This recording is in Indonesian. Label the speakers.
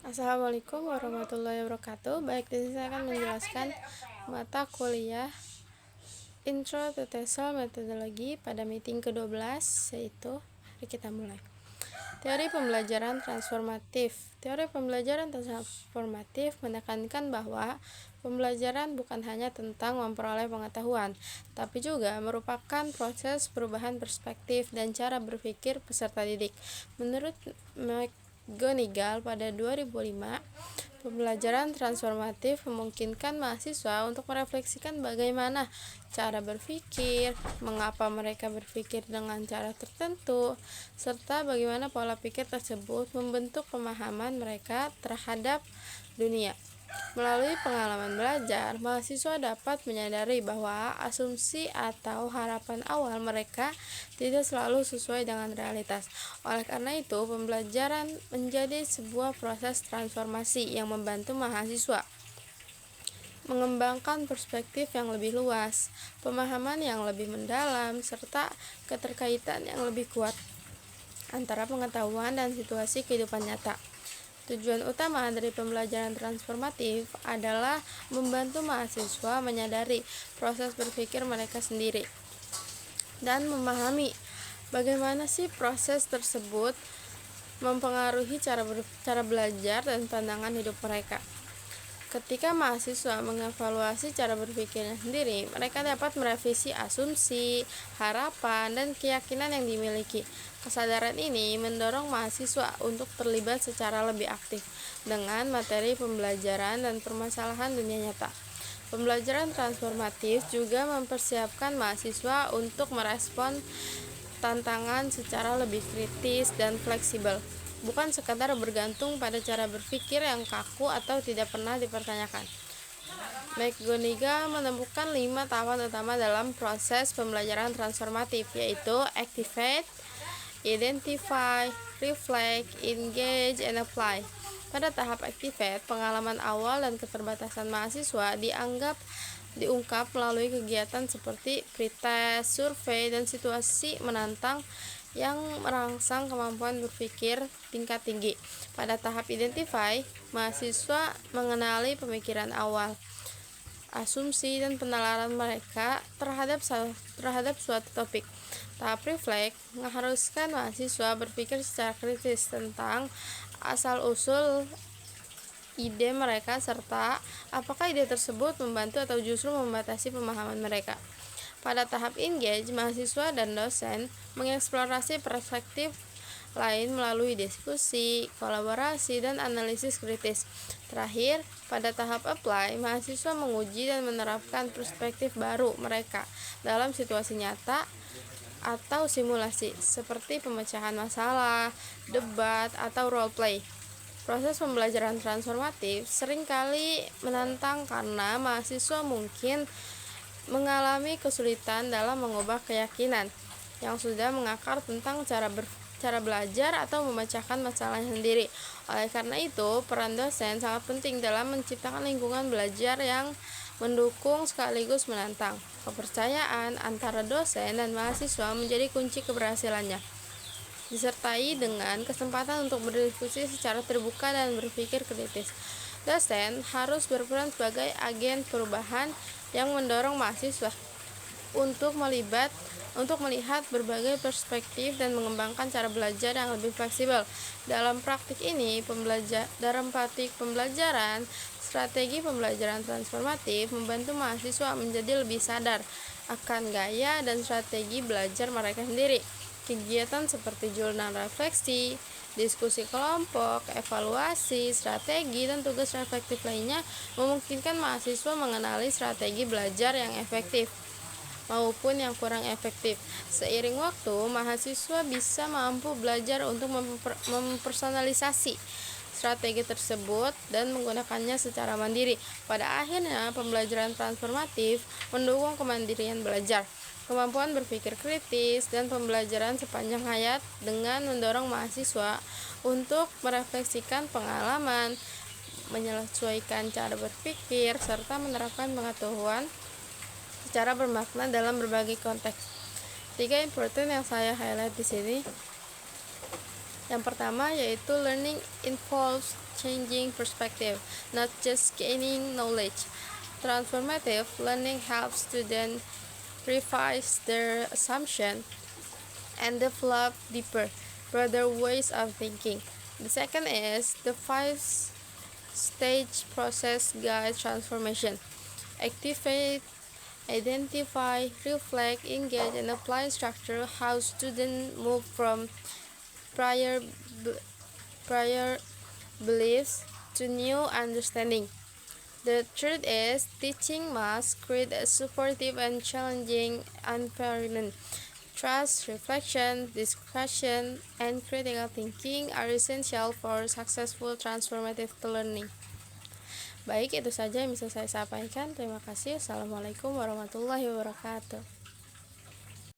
Speaker 1: Assalamualaikum warahmatullahi wabarakatuh. Baik, di sini saya akan menjelaskan mata kuliah Intro to TESOL Metodologi pada meeting ke-12, yaitu mari kita mulai. Teori pembelajaran transformatif. Teori pembelajaran transformatif menekankan bahwa pembelajaran bukan hanya tentang memperoleh pengetahuan, tapi juga merupakan proses perubahan perspektif dan cara berpikir peserta didik. Menurut McGonigal pada 2005, pembelajaran transformatif memungkinkan mahasiswa untuk merefleksikan bagaimana cara berpikir, mengapa mereka berpikir dengan cara tertentu, serta bagaimana pola pikir tersebut membentuk pemahaman mereka terhadap dunia. Melalui pengalaman belajar, mahasiswa dapat menyadari bahwa asumsi atau harapan awal mereka tidak selalu sesuai dengan realitas. Oleh karena itu, pembelajaran menjadi sebuah proses transformasi yang membantu mahasiswa mengembangkan perspektif yang lebih luas, pemahaman yang lebih mendalam, serta keterkaitan yang lebih kuat antara pengetahuan dan situasi kehidupan nyata. Tujuan utama dari pembelajaran transformatif adalah membantu mahasiswa menyadari proses berpikir mereka sendiri dan memahami bagaimana sih proses tersebut mempengaruhi cara belajar dan pandangan hidup mereka. Ketika mahasiswa mengevaluasi cara berpikirnya sendiri, mereka dapat merevisi asumsi, harapan, dan keyakinan yang dimiliki. Kesadaran ini mendorong mahasiswa untuk terlibat secara lebih aktif dengan materi pembelajaran dan permasalahan dunia nyata. Pembelajaran transformatif juga mempersiapkan mahasiswa untuk merespon tantangan secara lebih kritis dan fleksibel, bukan sekadar bergantung pada cara berpikir yang kaku atau tidak pernah dipertanyakan. McGonigal menemukan 5 tahapan utama dalam proses pembelajaran transformatif, yaitu activate, identify, reflect, engage, and apply. Pada tahap activate, pengalaman awal dan keterbatasan mahasiswa diungkap melalui kegiatan seperti pretest, survei, dan situasi menantang yang merangsang kemampuan berpikir tingkat tinggi. Pada tahap identify, mahasiswa mengenali pemikiran awal, asumsi, dan penalaran mereka terhadap suatu topik. Tahap reflect mengharuskan mahasiswa berpikir secara kritis tentang asal-usul ide mereka serta apakah ide tersebut membantu atau justru membatasi pemahaman mereka. Pada tahap engage, mahasiswa dan dosen mengeksplorasi perspektif lain melalui diskusi, kolaborasi, dan analisis kritis. Terakhir, pada tahap apply, mahasiswa menguji dan menerapkan perspektif baru mereka dalam situasi nyata atau simulasi, seperti pemecahan masalah, debat, atau role play. Proses pembelajaran transformatif seringkali menantang karena mahasiswa mungkin mengalami kesulitan dalam mengubah keyakinan yang sudah mengakar tentang cara belajar atau memecahkan masalah sendiri. Oleh karena itu, peran dosen sangat penting dalam menciptakan lingkungan belajar yang mendukung sekaligus menantang. Kepercayaan antara dosen dan mahasiswa menjadi kunci keberhasilannya, disertai dengan kesempatan untuk berdiskusi secara terbuka dan berpikir kritis. Dosen harus berperan sebagai agen perubahan yang mendorong mahasiswa untuk melihat berbagai perspektif dan mengembangkan cara belajar yang lebih fleksibel. Dalam praktik pembelajaran, strategi pembelajaran transformatif membantu mahasiswa menjadi lebih sadar akan gaya dan strategi belajar mereka sendiri. Kegiatan seperti jurnal refleksi, diskusi kelompok, evaluasi, strategi, dan tugas reflektif lainnya memungkinkan mahasiswa mengenali strategi belajar yang efektif maupun yang kurang efektif. Seiring waktu, mahasiswa bisa mampu belajar untuk mempersonalisasi strategi tersebut dan menggunakannya secara mandiri. Pada akhirnya, pembelajaran transformatif mendukung kemandirian belajar, kemampuan berpikir kritis, dan pembelajaran sepanjang hayat dengan mendorong mahasiswa untuk merefleksikan pengalaman, menyesuaikan cara berpikir, serta menerapkan pengetahuan secara bermakna dalam berbagai konteks. 3 important yang saya highlight di sini. Yang pertama yaitu learning involves changing perspective, not just gaining knowledge. Transformative learning helps students revise their assumption and develop deeper, broader ways of thinking. The second is the five-stage process guide transformation. Activate, identify, reflect, engage, and apply structure. How students move from prior prior beliefs to new understanding. The third is teaching must create a supportive and challenging environment. Trust, reflection, discussion, and critical thinking are essential for successful transformative learning. Baik, itu saja yang bisa saya sampaikan. Terima kasih. Assalamualaikum warahmatullahi wabarakatuh.